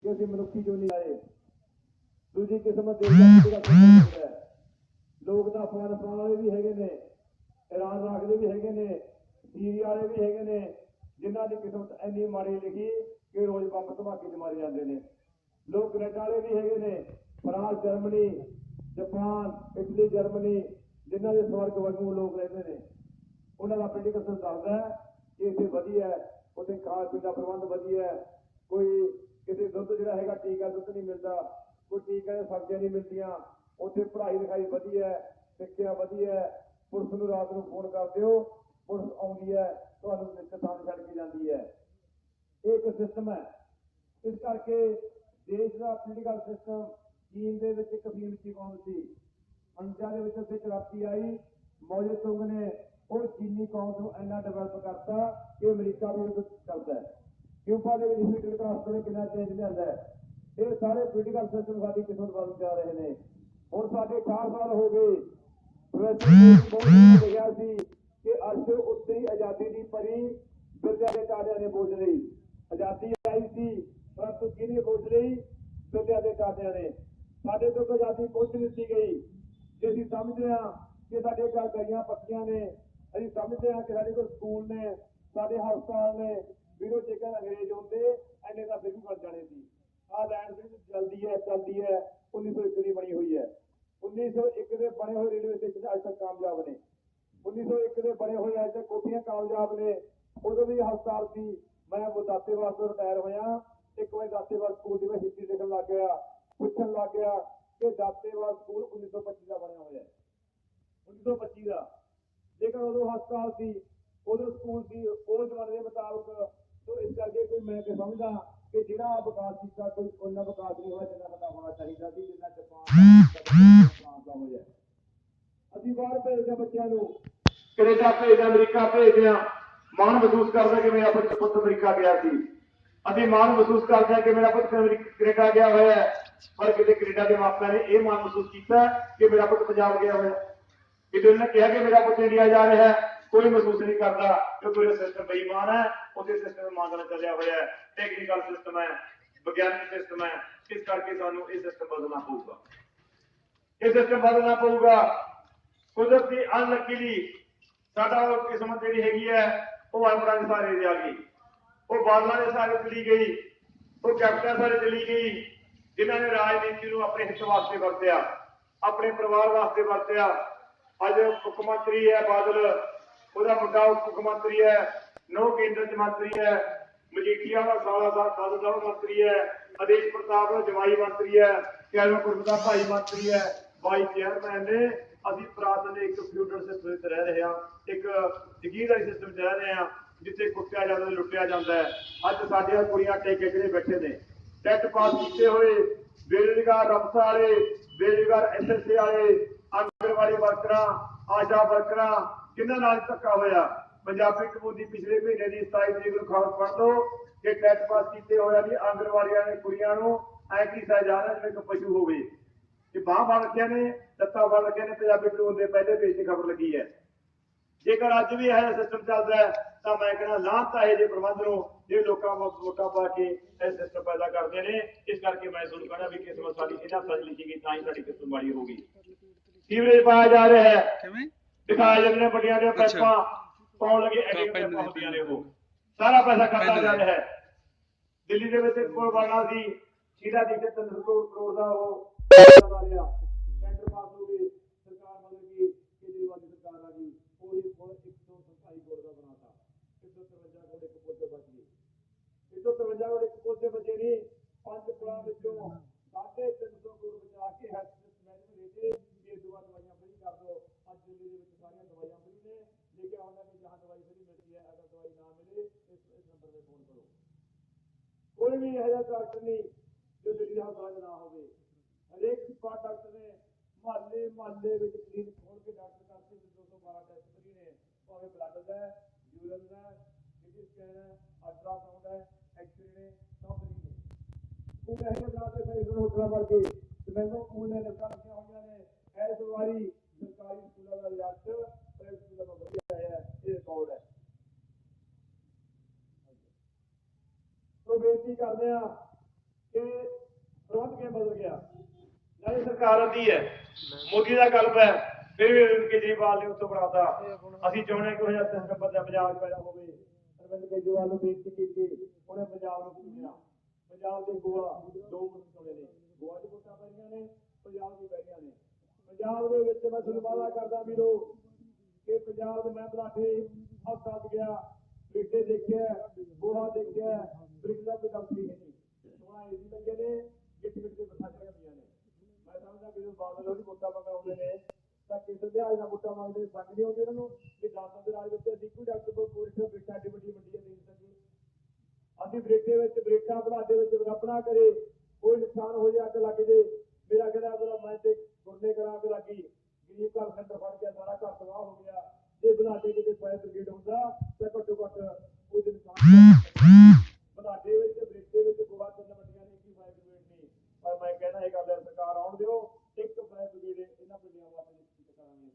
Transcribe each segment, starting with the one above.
कि असीं मनुखी जो नहीं आए। दूजी किस्म देश का लोग तो अफगानिस्तान वाले भी हैगे ने, ईरान इराक के भी हैगे ने, सीरिया वाले भी हैगे ने, जिन्हां दी किस्मत इन्नी माड़ी लिखी कि रोज बंब धमाके च मारे जाते हैं। लोग कनेडा वाले भी हैगे ने, France Germany Japan Italy Germany जिन्हां दे स्वर्ग वांगू लोग रहते हैं। उन्होंने पोलिटिकल सिस्टम दसदा है कि इतने वधिया है, उत्थे खाण पीण का प्रबंध वधिया है, कोई किसी दुध जिहड़ा हैगा टीका दुध नहीं मिलता, कोई टीका सब्जियां नहीं मिलदियां, उत्थे पढ़ाई लिखाई वधिया है, सिक्ख्या वधिया है, पुलिस नूं रात नूं फोन कर दिओ पुलिस आउंदी है, तुहानूं थां छड्ड के जांदी है। ये एक सिस्टम है। इस करके देश का पोलिटिकल सिस्टम चीन के एक अफीम की कौम सी, अंजा के उत्थे क्रांति आई, मौजे तुंग ने वो चीनी कौम को इन्ना डिवेलप करता कि अमरीका भी करता है। क्यूबा के मिडल क्लास को कितना चेंज लिया है। ये सारे पोलिटिकल सिस्टम साडी किस्मत बदल जा रहे हैं। हुण साडे 4 साल हो गए लिखा सी कि अर्श उत्ते ही आजादी की परी बिरलिया के टाटिया ने बोझ ली। आजादी आई सी परंतु किहने बोझ ली? बिरलिया के टाटिया ने। साडे तक आजादी पहुंच दी गई कि असीं समझदे हां कि साडे घर गलियां पक्कियां ने, असीं समझदे हां कि साडे कोल स्कूल ने, साडे हस्पताल ने, ਵੀਰੋ जेकर अंग्रेज होंदे इन्ने ਤਾਂ फिर भी बन जाने सी। आ लैंड फिर चलती है 1901 की बनी हुई है। 1901 के बने हुए रेलवे स्टेशन अज तक कामयाब ने, 1901 के बने हुए अज तक कोठियां कामयाब ने। उदों भी हस्पताल सी। मैं दातेवास तो रिटायर होया, एक बार दातेवास स्कूल की मैं हिस्ट्री लिखन लग गया, पूछन लग गया कि दातेवास स्कूल 1925 का बनया हुआ है, 1925 का। लेकिन उदों हस्पताल सी, उदों स्कूल सी, उस जमाने के मुताबिक। तो इस करके कोई मैं समझदा कि जिहड़ा विकास किया कोई उन्ना विकास नहीं हुआ जिन्ना पता होना चाहिए सी, जिन्ना जापान फ्रांस का होया। असीं बाहर भेजदे बच्चों को, कनेडा भेजदे, अमरीका भेजदे, माण महसूस करदा कि मेरा पुत्त अमरीका गया सी। असीं माण महसूस करदे कि मेरा पुत्त कनेडा गया होया है, पर किते कनेडा के मापिਆਂ ने यह माण महसूस किया कि मेरा पुत्त पंजाब गया होया। किते उन्होंने कहा कि मेरा पुत्त इंडिया जा रहा है, कोई महसूस नहीं करता क्योंकि मेरा सिस्टम बेईमान है, उसे सिस्टम ईमानदार चलिया हुआ है, टेक्निकल सिस्टम है, विज्ञानिक सिस्टम है। इस करके सानू ये सिस्टम बदलना पऊगा, ये सिस्टम बदलना पऊगा। कुदरती अनलकीली साडा किस्मत जिहड़ी हैगी है वो अनपढ़ां दे सहारे ते आ गई, वो बादलों के सहारे चली गई, वो कैप्टन सहारे चली गई, जिन्होंने राजनीति को अपने हित वास्ते वरत्या, अपने परिवार वास्ते वरत्या। अज मुख्यमंत्री है बादल, उसका मुंडा उप मुख्यमंत्री है, 9 केंद्र च मंत्री है, मजीठिया का साला मंत्री है, आदेश प्रताप का जवाई मंत्री है, कैलमपुर का भाई मंत्री है, वाइस चेयरमैन ने। असीं पुरातन एक फ्यूडल सिस्टम रह रहे हैं, एक जगीरदारी सिस्टम रह रहे हैं जिथे कुटिया जाता लुटिया जाता है। अज साडियां कुड़ियां ठेके किहड़े बैठे ने, टैट पास किए हुए, बेरोजगार रफ्ता वाले, बेरोजगार SSA वाले, आंगनवाड़ी वर्कर, आशा वर्कर, किन्हां नाल धक्का होया। पंजाबी कबूती पिछले महीने की 27 तरीक को खबर पढ़ लो कि टैट पास किए हुए भी आंगनवाड़ियां ने कुड़ियां नूं ऐ कीता जा रहा जिवें एक पशु होवे, कि बांह फड़ रखिया ने, लत्तां फड़ रखिया ने। पंजाबी कानून के पहले पेज की खबर लगी है। जेकर अज भी यह सिस्टम चल रहा है तो मैं कहना लांत है जो प्रबंध नो जो लोग वोटा पा के यह सिस्टम पैदा करते हैं। इस करके मैं तुहानूं कहना भी किस्मत साडी इन्हां सच लिखी गई तां ही साडी किस्मत माड़ी होगी। सीवरेज पाया जा रहा है, दिखाया जाने बड़िया पैपा पाउण लगे, एडियां पैपा होंदियां ने, वो सारा पैसा खाता जा रहा है। दिल्ली के विच पुल बनना सी, सीधा नीचे 300 करोड़ का वो टेंडर पास हो गए, सरकार बदल गई, केजरीवाल की सरकार आ गई, कोई पुल 127 करोड़ का बनाता, 153 करोड़ एक पुल से बच गए, 153 करोड़ एक पुल से बचे नहीं। 5 पुलों विचों 350 करोड़ बचा के हैल्थ मैनेजमेंट देते कि दवाइयां फ्री कर दो। अज दिल्ली के सारिया दवाइयां फ्री ने, लेकिन आना कि जहां दवाई फ्री मिलती है, अगर दवाई ना मिले इस नंबर पर फोन करो। कोई भी यह डॉक्टर नहीं जो दिल्ली हस्पताल ना हो। हरेक स्पॉट डॉक्टर ने महल्ले महल्ले क्लीनिक खोल के डॉक्टर करते 212 टेस्ट फ्री ने, भावे ब्लड का है, यूरिन का है, सीटी स्कैन है, अल्ट्रासाउंड है, एक्सरे ने, सब फ्री ने। स्कूल ऐसे बनाते सही होटलों वर्गे मैंगो स्कूल ने लगा रखिया हुई ने। इस बारी सरकारी स्कूलों का रिजल्ट प्राइवेट स्कूलों का वधिया आया, ये रिकॉर्ड है। तो बेनती करते हैं कि ਗਿਆ ਨਵੀਂ ਸਰਕਾਰ ਆਉਂਦੀ ਹੈ ਮੋਦੀ ਦਾ ਕਲਪ ਹੈ ਫਿਰ ਵੀ ਅਰਵਿੰਦ ਕੇਜਰੀਵਾਲ ਨੇ ਉੱਥੋਂ ਬਣਾਤਾ ਅਸੀਂ ਚਾਹੁੰਦੇ ਹਾਂ ਕਿ ਉਹ ਜਿਹਾ ਸਿਸਟਮ ਪੰਜਾਬ ਪੈਦਾ ਹੋਵੇ ਅਰਵਿੰਦ ਕੇਜਰੀਵਾਲ ਨੂੰ ਬੇਨਤੀ ਕੀਤੀ ਉਹਨੇ ਪੰਜਾਬ ਨੂੰ ਚੁਣਿਆ ਪੰਜਾਬ ਦੇ ਗੋਆ ਦੋ ਮੁਲਕ ਚੁਣੇ ਨੇ ਗੋਆ ਦੀ ਵੋਟਾਂ ਪਈਆਂ ਨੇ ਪੰਜਾਬ ਦੀ ਪਈਆਂ ਨੇ ਪੰਜਾਬ ਦੇ ਵਿੱਚ ਮੈਂ ਤੁਹਾਨੂੰ ਵਾਅਦਾ ਕਰਦਾ ਵੀਰੋ ਕਿ ਪੰਜਾਬ ਦੇ ਮੈਂ ਬਲਾਡੇ ਹਸਪਤਾਲ ਗਿਆ ਬੇਟੇ ਦੇਖਿਆ ਗੋਹਾ ਦੇਖਿਆ ਬ੍ਰਿਜ ਦਾ ਕੋਈ ਡਾਕਟਰੀ ਨਹੀਂ ਸੋਹਣਾ ਏਸੀ ਲੱਗੇ ਨੇ ਗਿੱਟ ਗਿੱਟ ਕੇ ਬਸਾਈਆਂ ਪਈਆਂ ਨੇ ਮੈਂ ਸਮਝਦਾ ਕਿ ਜਦੋਂ ਬਾਦਲ ਉਹਦੀ ਵੋਟਾਂ ਮੰਗਾਉਂਦੇ ਨੇ ਤਾਂ ਕਿਸੇ ਦਿਹਾੜੇ ਦਾ ਵੋਟਾਂ ਮੰਗਦੇ ਸੰਗ ਨਹੀਂ ਆਉਂਦੇ ਉਹਨਾਂ ਨੂੰ ਕਿ 10 ਦੇ ਰਾਜ ਵਿੱਚ ਅਸੀਂ ਕੋਈ ਡਾਕਟਰ ਕੋਲ ਪੂਰੀ ਬੇਟਾ ਏਡੀ ਵੱਡੀ ਮੰਡੀਆਂ ਦੇ ਸਕੇ ਅਸੀਂ ਬਰੇਟੇ ਵਿੱਚ ਬਰੇਟਾਂ ਬਲਾਡੇ ਵਿੱਚ ਰੱਬ ਨਾ ਕਰੇ ਕੋਈ ਨੁਕਸਾਨ ਹੋ ਜਾਏ ਅੱਗ ਲੱਗ ਜੇ ਮੇਰਾ ਕਹਿੰਦਾ ਬੜਾ ਮੈਂ ਤੇ ਗੁਰਨੇ ਕਰਾਂ ਅੱਗ ਲੱਗੀ ਗਰੀਬ ਘਰ ਖੰਡਰ ਫੜ ਗਿਆ ਸਾਰਾ ਘਰ ਤਬਾਹ ਹੋ ਗਿਆ ਜੇ ਬਲਾਡੇ ਕਿਤੇ ਫਾਇਰ ਬ੍ਰਿਗੇਡ ਹੁੰਦਾ ਤਾਂ ਘੱਟੋ ਘੱਟ ਉਹ ਨੁਕਸਾਨ ਬਲਾਡੇ ਵਿੱਚ ਬਰੇਟੇ ਵਿੱਚ ਗੋਆ ਤਿੰਨ ਮੰਡੀਆਂ ਨੇ ਕੀ ਫਾਇਰ ਬ੍ਰਿਗੇਡ ਨਹੀਂ ਪਰ ਮੈਂ ਕਹਿਣਾ ਇਹ ਗੱਲ ਸਰਕਾਰ ਆਉਣ ਦਿਓ ਇੱਕ ਫਾਇਰ ਬ੍ਰਿਗੇਡ ਇਹਨਾਂ ਪਿੰਡਾਂ ਵਾਸਤੇ ਕਰਾਂਗੇ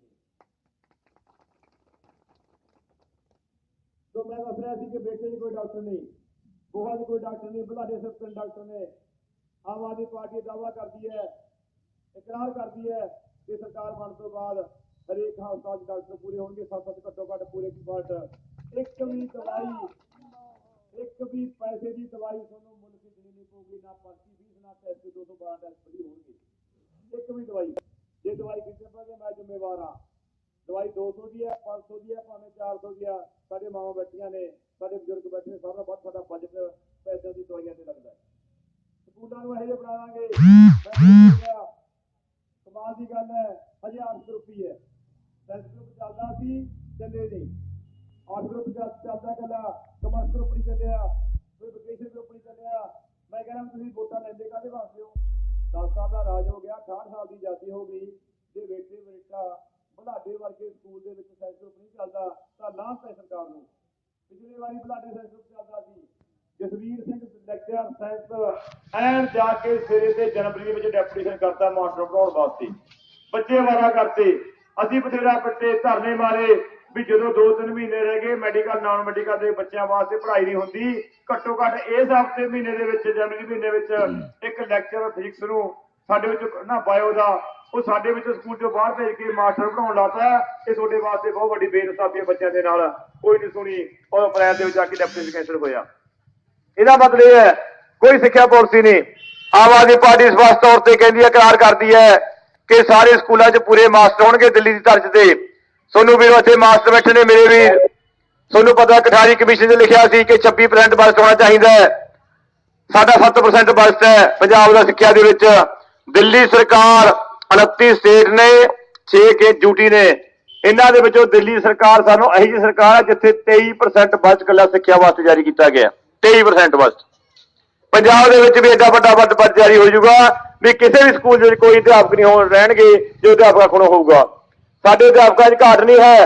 तो मैं दस रहा थी कि बेटे की कोई डॉक्टर नहीं गोवा की कोई डॉक्टर नहीं बलाडे से तीन डॉक्टर ने आम आदमी पार्टी दावा करती है इकरार करती है कि सरकार बनने तो बाद हरेक हस्पताल डॉक्टर पूरे होंगे 7-7 घट्टो घट पूरे बट एक भी दवाई एक भी पैसे की दवाई थोड़ा मुल्क की देनी पड़ेगी ना पर्ची फीस ना टेस्ट 212 टेस्ट फ्री होंगे एक भी दवाई ये दवाई कितने पर मैं जिम्मेवार हाँ दवाई 200 की है 500 की है भावें 400 की है साढ़े मावां बैठिया ने साढ़े बजुर्ग बैठे ने सारा बहुत सारा बजट पैसों की दवाइयां से लगता है स्कूलों को यह बना देंगे कमाल की गल है 1000 ग्रुप ही है 10 ग्रुप चलता सी चले नहीं 8 ग्रुप चलता कला कमर्स ग्रुप नहीं चलिया कोई वोकेशन ग्रुप नहीं चलिया मैं कह रहा तुम वोटा लेंदे काहदे वास्ते हो 10 साल का राज हो गया 68 साल की आजादी हो गई जे बेटे बेटा ਬਲਾਡੇ ਵਰਗੇ ਸਕੂਲ ਦੇ ਵਿੱਚ ਸਾਇੰਸ ਗਰੁੱਪ ਨਹੀਂ ਚੱਲਦਾ ਤਾਂ ਲਾਂਭ ਹੈ ਸਰਕਾਰ ਨੂੰ ਪਿਛਲੀ ਵਾਰੀ ਬਲਾਡੇ ਸਾਇੰਸ ਗਰੁੱਪ ਚੱਲਦਾ ਸੀ ਜਸਵੀਰ ਸਿੰਘ ਲੈਕਚਰਰ ਸਾਇੰਸ ਐਨ ਜਾ ਕੇ ਸਵੇਰੇ ਤੇ ਜਨਵਰੀ ਦੇ ਵਿੱਚ ਡੈਪੂਟੇਸ਼ਨ ਕਰਤਾ ਮਾਸਟਰ ਪੜਾਉਣ ਵਾਸਤੇ ਬੱਚੇ ਵਾਰਾ ਕਰਤੇ ਅਸੀਂ ਬਥੇਰਾ ਪੱਟੇ ਧਰਨੇ ਮਾਰੇ ਵੀ ਜਦੋਂ 2-3 ਮਹੀਨੇ ਰਹਿ ਗਏ ਮੈਡੀਕਲ ਨਾਨ ਮੈਡੀਕਲ ਦੇ ਬੱਚਿਆਂ ਵਾਸਤੇ ਪੜ੍ਹਾਈ ਨਹੀਂ ਹੁੰਦੀ ਘੱਟੋ ਘੱਟ ਇਸ ਹਫ਼ਤੇ ਮਹੀਨੇ ਦੇ ਵਿੱਚ ਜਨਵਰੀ ਮਹੀਨੇ ਵਿੱਚ ਇੱਕ ਲੈਕਚਰਰ ਫਿਜ਼ਿਕਸ ਨੂੰ ਸਾਡੇ ਵਿੱਚ ਨਾ ਬਾਇਓ ਦਾ ਉਹ ਸਾਡੇ ਵਿੱਚ ਸਕੂਲ ਚੋਂ ਬਾਹਰ ਭੇਜ ਕੇ ਮਾਸਟਰ ਪੜਾਉਣ ਲੱਗਾ ਇਹ ਤੁਹਾਡੇ ਵਾਸਤੇ ਬਹੁਤ ਵੱਡੀ ਬੇਇਨਸਾਫੀ ਹੈ ਬੱਚਿਆਂ ਦੇ ਨਾਲ ਕੋਈ ਨਹੀਂ ਸੁਣੀ ਉਹ ਅਪ੍ਰੈਲ ਦੇ ਵਿੱਚ ਆ ਕੇ ਡੈਪੂਟੇਸ਼ਨ ਕੈਂਸਲ ਹੋਇਆ ਇਹਦਾ ਮਤਲਬ ਇਹ ਹੈ ਕੋਈ ਸਿੱਖਿਆ ਪਾਲਿਸੀ ਨਹੀਂ ਆਮ ਆਦਮੀ ਪਾਰਟੀ ਸਪਸ਼ਟ ਤੌਰ ਤੇ ਕਹਿੰਦੀ ਹੈ ਇਕਰਾਰ ਕਰਦੀ ਹੈ ਕਿ ਸਾਰੇ ਸਕੂਲਾਂ 'ਚ ਪੂਰੇ ਮਾਸਟਰ ਹੋਣਗੇ ਦਿੱਲੀ ਦੀ ਤਰਜ਼ ਤੇ ਤੁਹਾਨੂੰ ਵੀਰੋ ਇੱਥੇ ਮਾਸਟਰ ਬੈਠੇ ਨੇ ਮੇਰੇ ਵੀਰ ਤੁਹਾਨੂੰ ਪਤਾ ਕਠਾਰੀ ਕਮਿਸ਼ਨ 'ਚ ਲਿਖਿਆ ਸੀ ਕਿ 26% ਬਜਟ ਹੋਣਾ ਚਾਹੀਦਾ ਹੈ ਸਾਡਾ 7% ਬਜਟ ਹੈ ਪੰਜਾਬ ਦਾ ਸਿੱਖਿਆ ਦੇ ਵਿੱਚ ਦਿੱਲੀ ਸਰਕਾਰ 29 ਸਟੇਟ ਨੇ 6 ਕੇ ਯੂਟੀ ਨੇ ਇਹਨਾਂ ਦੇ ਵਿੱਚੋਂ ਦਿੱਲੀ ਸਰਕਾਰ ਸਾਨੂੰ ਇਹੀ ਜਿਹੀ ਸਰਕਾਰ ਹੈ ਜਿੱਥੇ 23% ਬਜਟ ਕੱਲਾ ਸਿੱਖਿਆ ਵਾਸਤੇ ਜਾਰੀ ਕੀਤਾ ਗਿਆ 23% ਬਜਟ ਪੰਜਾਬ ਦੇ ਵਿੱਚ ਵੀ ਐਡਾ ਵੱਡਾ ਬਜਟ ਜਾਰੀ ਹੋ ਜਾਊਗਾ ਵੀ ਕਿਸੇ ਵੀ ਸਕੂਲ ਦੇ ਵਿੱਚ ਕੋਈ ਅਧਿਆਪਕ ਨਹੀਂ ਹੋਣ ਰਹਿਣਗੇ ਜੋ ਅਧਿਆਪਕਾਂ ਕੋਲੋਂ ਹੋਊਗਾ ਸਾਡੇ ਅਧਿਆਪਕਾਂ 'ਚ ਘਾਟ ਨਹੀਂ ਹੈ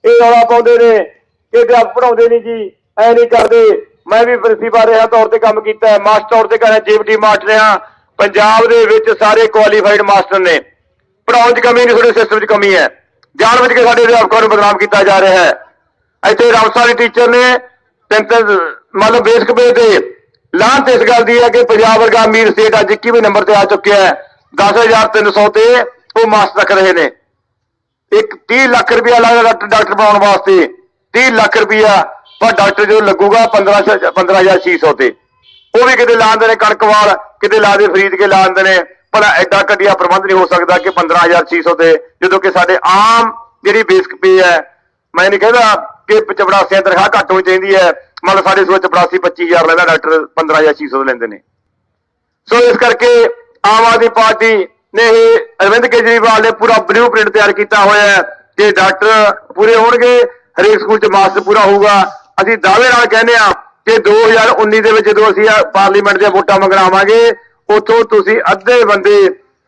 ਇਹ ਰੌਲਾ ਪਾਉਂਦੇ ਨੇ ਕਿ ਅਧਿਆਪਕ ਪੜਾਉਂਦੇ ਨਹੀਂ ਜੀ ਐ ਨਹੀਂ ਕਰਦੇ ਮੈਂ ਵੀ ਪ੍ਰਿੰਸੀਪਲ ਰਿਹਾ ਤੌਰ ਤੇ ਕੰਮ ਕੀਤਾ ਹੈ ਮਾਸਟਰ ਤੌਰ ਤੇ ਕਰ ਜੀਪੀਟੀ ਮਾਸਟਰ ਰਿਹਾ ਪੰਜਾਬ ਦੇ ਵਿੱਚ ਸਾਰੇ ਕੁਆਲੀਫਾਈਡ ਮਾਸਟਰ ਨੇ ਪੜਾਉਣ 'ਚ ਕਮੀ ਨਹੀਂ ਤੁਹਾਡੇ ਸਿਸਟਮ 'ਚ ਕਮੀ ਹੈ ਜਾਣ ਬੁੱਝ ਕੇ ਸਾਡੇ ਅਧਿਆਪਕਾਂ ਨੂੰ ਬਦਨਾਮ ਕੀਤਾ ਜਾ ਰਿਹਾ ਹੈ ਇੱਥੇ ਰਾਮਸਾ ਦੇ ਟੀਚਰ ਨੇ ਮੰਨ ਲਓ ਬੇਸਿਕ ਪੇ ਤੇ ਲਾਂਤ ਇਸ ਗੱਲ ਦੀ ਹੈ ਕਿ ਪੰਜਾਬ ਵਰਗਾ ਅਮੀਰ ਸਟੇਟ ਅੱਜ 21ਵੇਂ ਨੰਬਰ ਤੇ ਆ ਚੁੱਕਿਆ ਹੈ 10,300 ਤੇ ਉਹ ਮਾਸਟਰ ਰੱਖ ਰਹੇ ਨੇ 30 ਲੱਖ ਰੁਪਇਆ ਲੱਗਦਾ ਡਾਕਟਰ ਬਣਾਉਣ ਵਾਸਤੇ 30 ਲੱਖ ਰੁਪਇਆ ਪਰ ਡਾਕਟਰ ਜਦੋਂ ਲੱਗੂਗਾ 15,600 ਤੇ ਉਹ ਵੀ ਕਿਤੇ ਲਾਉਂਦੇ ਨੇ ਕਣਕਵਾਲ ਕਿਤੇ ਲਾ ਦੇ ਫਰੀਦ ਕੇ ਲਾ ਦਿੰਦੇ ਨੇ ਭਲਾ ਐਡਾ ਘਟੀਆ ਪ੍ਰਬੰਧ ਨਹੀਂ ਹੋ ਸਕਦਾ ਕਿ 15,600 ਤੇ ਜਦੋਂ ਕਿ ਸਾਡੇ ਆਮ ਜਿਹੜੀ ਬੇਸਿਕ ਪੇ ਹੈ ਮੈਂ ਨਹੀਂ ਕਹਿੰਦਾ ਕਿ ਚਪੜਾਸੀਆਂ ਤਨਖਾਹ ਘੱਟ ਹੋਣੀ ਚਾਹੀਦੀ ਹੈ ਮੰਨ ਲਓ ਸਾਡੇ ਸੂਬੇ 25,000 ਲੈਂਦਾ ਡਾਕਟਰ 15,600 ਲੈਂਦੇ ਨੇ ਸੋ ਇਸ ਕਰਕੇ ਆਮ ਆਦਮੀ ਪਾਰਟੀ ਨੇ ਇਹ ਅਰਵਿੰਦ ਕੇਜਰੀਵਾਲ ਨੇ ਪੂਰਾ ਬਲੂ ਪ੍ਰਿੰਟ ਤਿਆਰ ਕੀਤਾ ਹੋਇਆ ਹੈ ਕਿ ਡਾਕਟਰ ਪੂਰੇ ਹੋਣਗੇ ਹਰੇਕ ਸਕੂਲ 'ਚ ਮਾਸਟਰ ਪੂਰਾ ਹੋਊਗਾ ਅਸੀਂ ਦਾਅਵੇ ਨਾਲ ਕਹਿੰਦੇ ਹਾਂ ਕਿ 2019 ਦੇ ਵਿੱਚ ਜਦੋਂ ਅਸੀਂ ਪਾਰਲੀਮੈਂਟ ਦੀਆਂ ਵੋਟਾਂ ਮੰਗਣ ਆਵਾਂਗੇ ਉੱਥੋਂ ਤੁਸੀਂ ਅੱਧੇ ਬੰਦੇ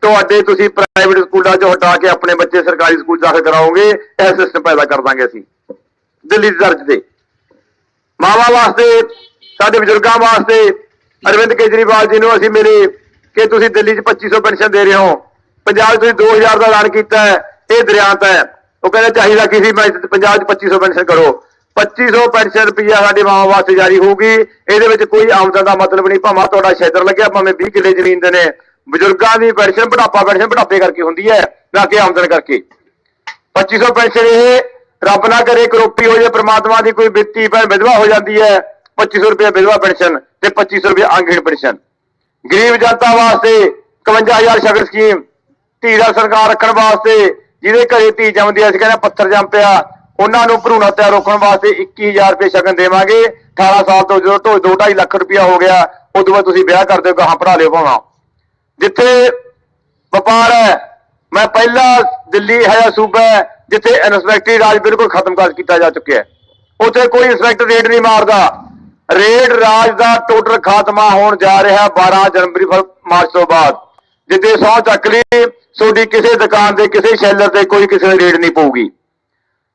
ਤੁਹਾਡੇ ਤੁਸੀਂ ਪ੍ਰਾਈਵੇਟ ਸਕੂਲਾਂ 'ਚੋਂ ਹਟਾ ਕੇ ਆਪਣੇ ਬੱਚੇ ਸਰਕਾਰੀ ਸਕੂਲ ਦਾਖਲ ਕਰਾਓਗੇ ਇਹ ਸਿਸਟਮ ਪੈਦਾ ਕਰ ਦਾਂਗੇ ਅਸੀਂ ਦਿੱਲੀ ਦੀ ਤਰਜ਼ ਤੇ ਮਾਵਾਂ ਵਾਸਤੇ ਸਾਡੇ ਬਜ਼ੁਰਗਾਂ ਵਾਸਤੇ ਅਰਵਿੰਦ ਕੇਜਰੀਵਾਲ ਜੀ ਨੂੰ ਅਸੀਂ ਮਿਲੇ ਕਿ ਤੁਸੀਂ ਦਿੱਲੀ 'ਚ 2500 ਪੈਨਸ਼ਨ ਦੇ ਰਹੇ ਹੋ ਪੰਜਾਬ 'ਚ ਤੁਸੀਂ 2000 ਦਾ ਐਲਾਨ ਕੀਤਾ ਹੈ ਇਹ ਦਰਿਆਂਤ ਹੈ ਉਹ ਕਹਿੰਦੇ ਚਾਹੀਦਾ ਕਿ ਸੀ ਮੈਂ ਪੰਜਾਬ 'ਚ 2500 ਪੈਨਸ਼ਨ ਕਰੋ 2500 ਪੈਨਸ਼ਨ ਰੁਪਈਆ ਸਾਡੀ ਮਾਵਾਂ ਵਾਸਤੇ ਜਾਰੀ ਹੋਊਗੀ ਇਹਦੇ ਵਿੱਚ ਕੋਈ ਆਮਦਨ ਦਾ ਮਤਲਬ ਨਹੀਂ ਭਾਵੇਂ ਤੁਹਾਡਾ ਸ਼ੈਦਰ ਲੱਗਿਆ ਭਾਵੇਂ 20 ਕਿੱਲੇ ਜ਼ਮੀਨ ਦੇ ਨੇ ਬਜ਼ੁਰਗਾਂ ਦੀ ਪੈਨਸ਼ਨ ਬੁਢਾਪੇ ਕਰਕੇ ਹੁੰਦੀ ਹੈ, ਨਾ ਕਿ ਆਮਦਨ ਕਰਕੇ। 2500 ਪੈਨਸ਼ਨ ਇਹ ਰੱਬ ਨਾ ਕਰੇ ਕਰੋਪੀ ਹੋ ਜਾਏ, ਪ੍ਰਮਾਤਮਾ ਦੀ ਕੋਈ ਧੀ ਭੈਣ ਵਿਧਵਾ ਹੋ ਜਾਂਦੀ ਹੈ, 2500 ਰੁਪਏ ਵਿਧਵਾ ਪੈਨਸ਼ਨ ਤੇ 2500 ਰੁਪਏ ਅੰਗਹੀਣ ਪੈਨਸ਼ਨ। ਗਰੀਬ ਜਨਤਾ ਵਾਸਤੇ 51,000 ਸ਼ਗਨ ਸਕੀਮ, ਧੀ ਦਾ ਸਰਕਾਰ ਰੱਖਣ ਵਾਸਤੇ, ਜਿਹਦੇ ਘਰੇ ਧੀ ਜੰਮਦੀ ਹੈ, ਅਸੀਂ ਕਹਿੰਦੇ ਪੱਥਰ ਜੰਮ ਪਿਆ, ਉਹਨਾਂ ਨੂੰ ਭਰੂਣ ਹੱਤਿਆ ਰੋਕਣ ਵਾਸਤੇ 21,000 ਰੁਪਏ ਸ਼ਗਨ ਦੇਵਾਂਗੇ। 18 ਸਾਲ ਤੋਂ ਜਦੋਂ 2.5 ਲੱਖ ਰੁਪਇਆ ਹੋ ਗਿਆ, ਉਦੋਂ ਬਾਅਦ ਤੁਸੀਂ ਵਿਆਹ ਕਰ ਦਿਓ, ਗਾਹਾਂ ਭਰਾ ਲਿਓ ਭਾਵਾਂ। ਜਿੱਥੇ ਵਪਾਰ ਹੈ, ਮੈਂ ਪਹਿਲਾ ਦਿੱਲੀ ਹੈ ਸੂਬਾ ਜਿੱਥੇ ਇਨਸਪੈਕਟਰੀ ਰਾਜ ਬਿਲਕੁਲ ਖਤਮ ਕਰ ਕੀਤਾ ਜਾ ਚੁੱਕਿਆ ਹੈ। ਉੱਥੇ ਕੋਈ ਇੰਸਪੈਕਟਰ ਰੇਡ ਨਹੀਂ ਮਾਰਦਾ। ਰੇਡ ਰਾਜ ਦਾ ਟੋਟਲ ਖਾਤਮਾ ਹੋਣ ਜਾ ਰਿਹਾ 12 ਜਨਵਰੀ ਮਾਰਚ ਤੋਂ ਬਾਅਦ। ਜਿੱਦੇ ਸਹੁੰ ਚੱਕ ਲਈ, ਤੁਹਾਡੀ ਕਿਸੇ ਦੁਕਾਨ ਤੇ ਕਿਸੇ ਸ਼ੈਲਰ ਤੇ ਕੋਈ ਕਿਸੇ ਦੀ ਰੇਡ ਨਹੀਂ ਪਊਗੀ,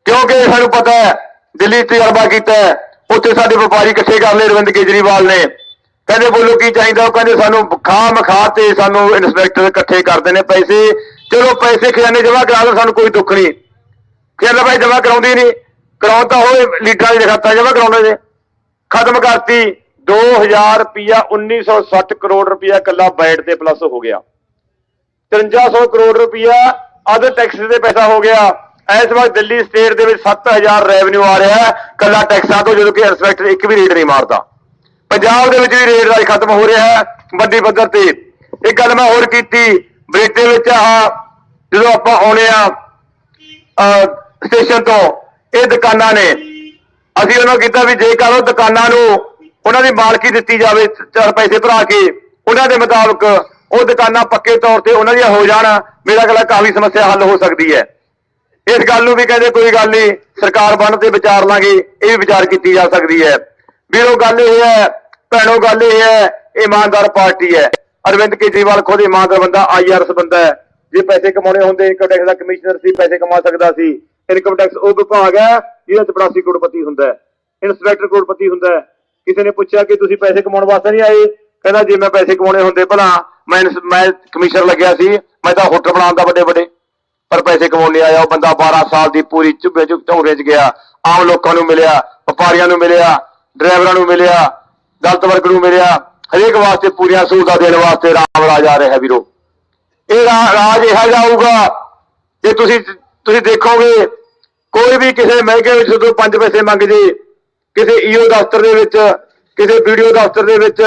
ਕਿਉਂਕਿ ਸਾਨੂੰ ਪਤਾ ਹੈ ਦਿੱਲੀ ਤਜਰਬਾ ਕੀਤਾ ਹੈ। ਉੱਥੇ ਸਾਡੇ ਵਪਾਰੀ ਇਕੱਠੇ ਕਰ ਲਏ ਅਰਵਿੰਦ ਕੇਜਰੀਵਾਲ ਨੇ, ਕਹਿੰਦੇ ਬੋਲੋ ਕੀ ਚਾਹੀਦਾ, ਉਹ ਕਹਿੰਦੇ ਸਾਨੂੰ ਖਾਹ ਤੇ ਸਾਨੂੰ ਇੰਸਪੈਕਟਰ ਇਕੱਠੇ ਕਰਦੇ ਨੇ ਪੈਸੇ। ਚਲੋ ਪੈਸੇ ਖਜ਼ਾਨੇ ਜਮ੍ਹਾਂ ਕਰਾ ਦੋ, ਸਾਨੂੰ ਕੋਈ ਦੁੱਖ ਨਹੀਂ। ਖਜ਼ਾਨਾ ਭਾਈ ਜਮ੍ਹਾਂ ਕਰਾਉਂਦੀ ਨਹੀਂ, ਕਰਾਉਣ ਤਾਂ ਹੋਏ ਲੀਡਰਾਂ ਦੇ ਖਾਤਾ ਜਮ੍ਹਾਂ ਕਰਾਉਂਦੇ ਨੇ। ਖਤਮ ਕਰਤੀ 2000 ਰੁਪਇਆ, 1960 ਕਰੋੜ ਰੁਪਇਆ ਇਕੱਲਾ ਬੈਟ ਤੇ ਪਲੱਸ ਹੋ ਗਿਆ। 5300 ਕਰੋੜ ਰੁਪਇਆ ਅਦਰ ਟੈਕਸ ਦੇ ਪੈਸਾ ਹੋ ਗਿਆ। ਇਸ ਵਾਰ ਦਿੱਲੀ ਸਟੇਟ ਦੇ ਵਿੱਚ 7000 ਰੈਵਨਿਊ ਆ ਰਿਹਾ ਹੈ ਕੱਲਾ ਟੈਕਸਾਂ ਤੋਂ, ਜਦੋਂ ਕਿ ਇੰਸਪੈਕਟਰ ਇੱਕ ਵੀ ਰੇਡ ਨਹੀਂ ਮਾਰਦਾ। ਪੰਜਾਬ ਦੇ ਵਿੱਚ ਵੀ ਰੇਡ ਰਾਜ ਖਤਮ ਹੋ ਰਿਹਾ ਹੈ ਵੱਡੀ ਪੱਧਰ ਤੇ। ਇੱਕ ਗੱਲ ਮੈਂ ਹੋਰ ਕੀਤੀ, ਬਰੇਟੇ ਵਿੱਚ ਜਦੋਂ ਆਪਾਂ ਆਉਣੇ ਆ ਸਟੇਸ਼ਨ ਤੋਂ, ਇਹ ਦੁਕਾਨਾਂ ਨੇ, ਅਸੀਂ ਉਹਨਾਂ ਕੀਤਾ ਵੀ ਜੇਕਰ ਉਹ ਦੁਕਾਨਾਂ ਨੂੰ ਉਹਨਾਂ ਦੀ ਮਾਲਕੀ ਦਿੱਤੀ ਜਾਵੇ 4 ਪੈਸੇ ਭਰਾ ਕੇ, ਉਹਨਾਂ ਦੇ ਮੁਤਾਬਕ ਉਹ ਦੁਕਾਨਾਂ ਪੱਕੇ ਤੌਰ ਤੇ ਉਹਨਾਂ ਦੀਆਂ ਹੋ ਜਾਣ, ਮੇਰਾ ਖਿਆਲ ਕਾਫੀ ਸਮੱਸਿਆ ਹੱਲ ਹੋ ਸਕਦੀ ਹੈ। ਇਸ ਗੱਲ ਨੂੰ ਵੀ ਕਹਿੰਦੇ ਕੋਈ ਗੱਲ ਨਹੀਂ, ਸਰਕਾਰ ਬਣਨ ਤੇ ਵਿਚਾਰ ਲਾਂਗੇ, ਇਹ ਵੀ ਵਿਚਾਰ ਕੀਤੀ ਜਾ ਸਕਦੀ ਹੈ। ਵੀਰੋ ਗੱਲ ਇਹ ਹੈ, ਭੈਣੋ ਗੱਲ ਇਹ ਹੈ, ਇਮਾਨਦਾਰ ਪਾਰਟੀ ਹੈ। ਅਰਵਿੰਦ ਕੇਜਰੀਵਾਲ ਖੁਦ ਇਮਾਨਦਾਰ ਬੰਦਾ, IRS ਬੰਦਾ ਹੈ। ਜੇ ਪੈਸੇ ਕਮਾਉਣੇ ਹੁੰਦੇ, ਇਨਕਮ ਟੈਕਸ ਦਾ ਕਮਿਸ਼ਨਰ ਸੀ, ਪੈਸੇ ਕਮਾ ਸਕਦਾ ਸੀ। ਇਨਕਮ ਟੈਕਸ ਉਹ ਵਿਭਾਗ ਹੈ ਜਿਹਦਾ 84 ਕਰੋੜਪਤੀ ਹੁੰਦਾ ਹੈ, ਇੰਸਪੈਕਟਰ ਕਰੋੜਪਤੀ ਹੁੰਦਾ ਹੈ। ਕਿਸੇ ਨੇ ਪੁੱਛਿਆ ਕਿ ਤੁਸੀਂ ਪੈਸੇ ਕਮਾਉਣ ਵਾਸਤੇ ਨਹੀਂ ਆਏ, ਕਹਿੰਦਾ ਜੇ ਮੈਂ ਪੈਸੇ ਕਮਾਉਣੇ ਹੁੰਦੇ ਭਲਾ ਮੈਂ ਕਮਿਸ਼ਨਰ ਲੱਗਿਆ ਸੀ, ਮੈਂ ਤਾਂ ਹੋਟਲ ਬਣਾਉਂਦਾ ਵੱਡੇ, ਪਰ ਪੈਸੇ ਕਮਾਉਣ ਨਹੀਂ ਆਇਆ। ਉਹ ਬੰਦਾ 12 ਸਾਲ ਦੀ ਪੂਰੀ ਝੂਰੇ 'ਚ ਗਿਆ, ਆਮ ਲੋਕਾਂ ਨੂੰ ਮਿਲਿਆ, ਵਪਾਰੀਆਂ ਨੂੰ ਮਿਲਿਆ, ਡਰਾਈਵਰਾਂ ਨੂੰ ਮਿਲਿਆ, ਦਲਿਤ ਵਰਗ ਨੂੰ ਮਿਲਿਆ, ਹਰੇਕ ਵਾਸਤੇ ਪੂਰੀਆਂ ਸਹੂਲਤਾਂ ਦੇਣ ਵਾਸਤੇ ਰਾਮ ਰਾਜ ਆ ਰਿਹਾ ਵੀਰੋ। ਇਹ ਰਾਜ ਇਹੋ ਜਿਹਾ ਆਊਗਾ ਜੇ ਤੁਸੀਂ ਦੇਖੋਗੇ, ਕੋਈ ਵੀ ਕਿਸੇ ਮਹਿਕਮੇ ਵਿੱਚ ਜਦੋਂ 5 ਪੈਸੇ ਮੰਗ ਜੇ, ਕਿਸੇ EO ਦਫ਼ਤਰ ਦੇ ਵਿੱਚ, ਕਿਸੇ BDO ਦਫ਼ਤਰ ਦੇ ਵਿੱਚ,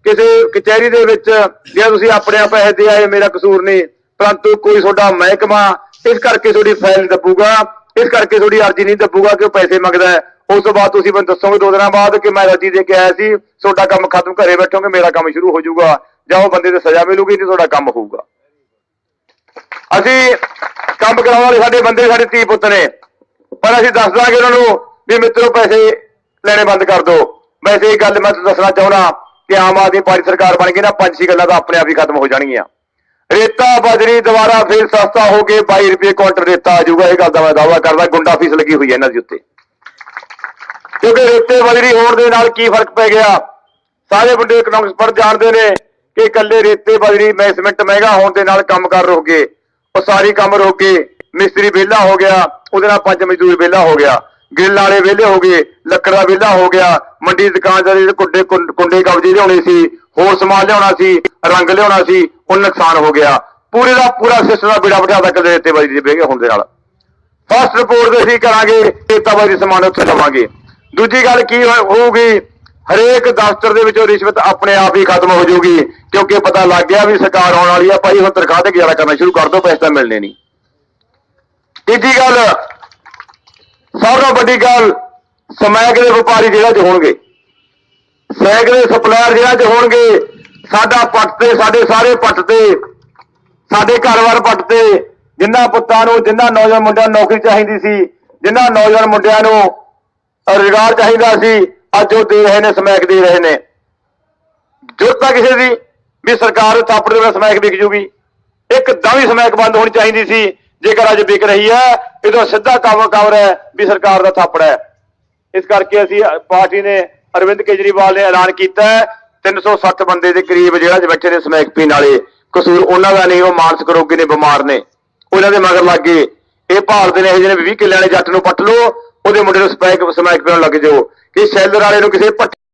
ਕਿਸੇ ਕਚਹਿਰੀ ਦੇ ਵਿੱਚ, ਜੇ ਤੁਸੀਂ ਆਪਣੇ ਆਪ ਪੈਸੇ ਦੇ ਆਏ ਮੇਰਾ ਕਸੂਰ ਨਹੀਂ, ਪਰੰਤੂ ਕੋਈ ਤੁਹਾਡਾ ਮਹਿਕਮਾ ਇਸ ਕਰਕੇ ਤੁਹਾਡੀ ਫਾਈਲ ਨਹੀਂ ਦੱਬੂਗਾ, ਇਸ ਕਰਕੇ ਤੁਹਾਡੀ ਅਰਜ਼ੀ ਨਹੀਂ ਦੱਬੂਗਾ ਕਿ ਉਹ ਪੈਸੇ ਮੰਗਦਾ ਹੈ। ਉਸ ਤੋਂ ਬਾਅਦ ਤੁਸੀਂ ਮੈਨੂੰ ਦੱਸੋਗੇ 2 ਦਿਨਾਂ ਬਾਅਦ ਕਿ ਮੈਂ ਅਰਜ਼ੀ ਦੇ ਕੇ ਆਇਆ ਸੀ, ਤੁਹਾਡਾ ਕੰਮ ਖਤਮ, ਘਰੇ ਬੈਠੋਗੇ, ਮੇਰਾ ਕੰਮ ਸ਼ੁਰੂ ਹੋ ਜਾਊਗਾ, ਜਾਂ ਉਹ ਬੰਦੇ ਤੇ ਸਜ਼ਾ ਮਿਲੂਗੀ ਤੇ ਤੁਹਾਡਾ ਕੰਮ ਹੋਊਗਾ। ਅਸੀਂ ਕੰਮ ਕਰਾਉਣ ਵਾਲੇ ਸਾਡੇ ਬੰਦੇ ਸਾਡੇ ਧੀ ਪੁੱਤ ਨੇ, ਪਰ ਅਸੀਂ ਦੱਸ ਦਾਂਗੇ ਉਹਨਾਂ ਨੂੰ ਵੀ ਮਿੱਤਰੋ ਪੈਸੇ ਲੈਣੇ ਬੰਦ ਕਰ ਦਿਓ। ਵੈਸੇ ਇਹ ਗੱਲ ਮੈਂ ਤੁਹਾਨੂੰ ਦੱਸਣਾ ਚਾਹੁੰਦਾ ਕਿ ਆਮ ਆਦਮੀ ਪਾਰਟੀ ਸਰਕਾਰ ਬਣ ਗਈ ਨਾ, 5-6 ਗੱਲਾਂ ਤਾਂ ਆਪਣੇ ਆਪ ਹੀ ਖਤਮ ਹੋ ਜਾਣਗੀਆਂ। ਰੇਤਾ ਬਜਰੀ ਦੁਬਾਰਾ ਫਿਰ ਸਸਤਾ ਹੋ ਕੇ 22 ਰੁਪਏ ਕੁਇੰਟਲ ਰੇਤਾ ਆ ਜਾਊਗਾ, ਇਹ ਗੱਲ ਦਾ ਮੈਂ ਦਾਅਵਾ ਕਰਦਾ। ਗੁੰਡਾ ਫੀਸ ਲੱਗੀ ਹੋਈ ਹੈ ਇਹਨਾਂ ਦੀ ਉੱਤੇ, ਕਿਉਂਕਿ ਰੇਤੇ ਬਜਰੀ ਹੋਣ ਦੇ ਨਾਲ ਕੀ ਫਰਕ ਪੈ ਗਿਆ, ਸਾਰੇ ਮੁੰਡੇ ਇਕਨੋਮਿਕਸ ਪੜ੍ਹ ਜਾਣਦੇ ਨੇ ਕਿ ਇਕੱਲੇ ਰੇਤੇ ਬਜਰੀ ਸੀਮੈਂਟ ਮਹਿੰਗਾ ਹੋਣ ਦੇ ਨਾਲ ਕੰਮਕਾਰ ਰੁਕ ਗਏ, ਉਹ ਸਾਰੀ ਕੰਮ ਰੁਕ ਗਏ। ਮਿਸਤਰੀ ਵਿਹਲਾ ਹੋ ਗਿਆ, ਉਹਦੇ ਨਾਲ 5 ਮਜ਼ਦੂਰ ਵਿਹਲਾ ਹੋ ਗਿਆ, ਗਿੱਲ ਵਾਲੇ ਵਿਹਲੇ ਹੋ ਗਏ, ਲੱਕੜ ਦਾ ਵਿਹਲਾ ਹੋ ਗਿਆ, ਮੰਡੀ ਦੁਕਾਨਦਾਰ ਜਿਹੜੇ ਕੁੰਡੇ ਕਬਜ਼ੇ ਲਿਆਉਣੇ ਸੀ, ਹੋਰ ਸਮਾਨ ਲਿਆਉਣਾ ਸੀ, ਰੰਗ ਲਿਆਉਣਾ ਸੀ, ਉਹ ਨੁਕਸਾਨ ਹੋ ਗਿਆ। ਪੂਰੇ ਦਾ ਪੂਰਾ ਸਿਸਟਮ ਦਾ ਬੇੜਾ ਬਿਠਾ ਇਕੱਲੇ ਰੇਤੇ ਬਜਰੀ ਦੇ ਬਹਿ ਹੋਣ ਦੇ ਨਾਲ। ਫਸਟ ਰਿਪੋਰਟ ਦੇ ਅਸੀਂ ਕਰਾਂਗੇ, ਰੇਤਾ ਬਜਰੀ ਸਮਾਨ ਉੱਥੇ ਲਵਾਂਗੇ। ਦੂਜੀ ਗੱਲ ਕੀ ਹੋਊਗੀ, ਹਰੇਕ ਦਫ਼ਤਰ ਦੇ ਵਿੱਚੋਂ ਰਿਸ਼ਵਤ ਆਪਣੇ ਆਪ ਹੀ ਖਤਮ ਹੋ ਜਾਊਗੀ, ਕਿਉਂਕਿ ਪਤਾ ਲੱਗ ਗਿਆ ਵੀ ਸਰਕਾਰ ਆਉਣ ਵਾਲੀ ਆ ਭਾਈ, ਹੁਣ ਤਨਖਾਹ ਤੇ ਗੁਜ਼ਾਰਾ ਕਰਨਾ ਸ਼ੁਰੂ ਕਰ ਦਿਓ, ਪੈਸੇ ਤਾਂ ਮਿਲਣੇ ਨਹੀਂ। ਤੀਜੀ ਗੱਲ, ਸਭ ਤੋਂ ਵੱਡੀ ਗੱਲ, ਸਮੈਕ ਦੇ ਵਪਾਰੀ ਜੇਲ੍ਹਾਂ 'ਚ ਹੋਣਗੇ, ਸਮੈਕ ਦੇ ਸਪਲਾਇਰ ਜੇਲ੍ਹਾਂ 'ਚ ਹੋਣਗੇ। ਸਾਡਾ ਪੱਟ ਤੇ, ਸਾਡੇ ਸਾਰੇ ਪੱਟ ਤੇ, ਸਾਡੇ ਘਰ-ਬਾਰ ਪੱਟ ਤੇ, ਜਿਨ੍ਹਾਂ ਪੁੱਤਾਂ ਨੂੰ, ਜਿਨ੍ਹਾਂ ਨੌਜਵਾਨ ਮੁੰਡਿਆਂ ਨੂੰ ਨੌਕਰੀ ਚਾਹੀਦੀ ਸੀ, ਜਿਨ੍ਹਾਂ ਨੌਜਵਾਨ ਮੁੰਡਿਆਂ ਨੂੰ ਰੁਜ਼ਗਾਰ ਚਾਹੀਦਾ ਸੀ, ਅੱਜ ਉਹ ਦੇ ਰਹੇ ਨੇ, ਸਮੈਕ ਦੇ ਰਹੇ ਨੇ। ਜ਼ਰੂਰਤ ਆ ਕਿਸੇ ਦੀ ਵੀ ਸਰਕਾਰ ਦੇ ਥਾਪੜ ਦੇ ਨਾਲ ਸਮੈਕ ਵਿਕ ਜੂਗੀ? ਇੱਕਦਮ ਹੀ ਸਮੈਕ ਬੰਦ ਹੋਣੀ ਚਾਹੀਦੀ ਸੀ। ਜੇਕਰ ਅੱਜ ਵਿਕ ਰਹੀ ਹੈ, ਇਹਦਾ ਸਿੱਧਾ ਕਵਰ ਹੈ ਵੀ ਸਰਕਾਰ ਦਾ ਥਾਪੜ ਹੈ। ਇਸ ਕਰਕੇ ਅਸੀਂ ਪਾਰਟੀ ਨੇ, ਅਰਵਿੰਦ ਕੇਜਰੀਵਾਲ ਨੇ ਐਲਾਨ ਕੀਤਾ 360 ਬੰਦੇ ਦੇ ਕਰੀਬ ਜਿਹੜਾ 'ਚ ਬੈਠੇ ਨੇ ਸਮੈਕ ਪੀਣ ਵਾਲੇ, ਕਸੂਰ ਉਹਨਾਂ ਦਾ ਨਹੀਂ, ਉਹ ਮਾਨਸਿਕ ਰੋਗੀ ਨੇ, ਬਿਮਾਰ ਨੇ, ਉਹਨਾਂ ਦੇ ਮਗਰ ਲੱਗ ਗਏ। ਇਹ ਭਾਲਦੇ ਨੇ ਇਹ ਜਿਹੇ 20 ਕਿੱਲੇ ਵਾਲੇ ਜੱਟ ਨੂੰ ਪੱਟ ਲਓ, ਉਹਦੇ ਮੁੰਡੇ ਨੂੰ ਸਮੈਕ ਪੀਣ ਲੱਗ ਜਾਓ, ਕਿ ਸ਼ੈਲਰ ਵਾਲੇ ਨੂੰ ਕਿਸੇ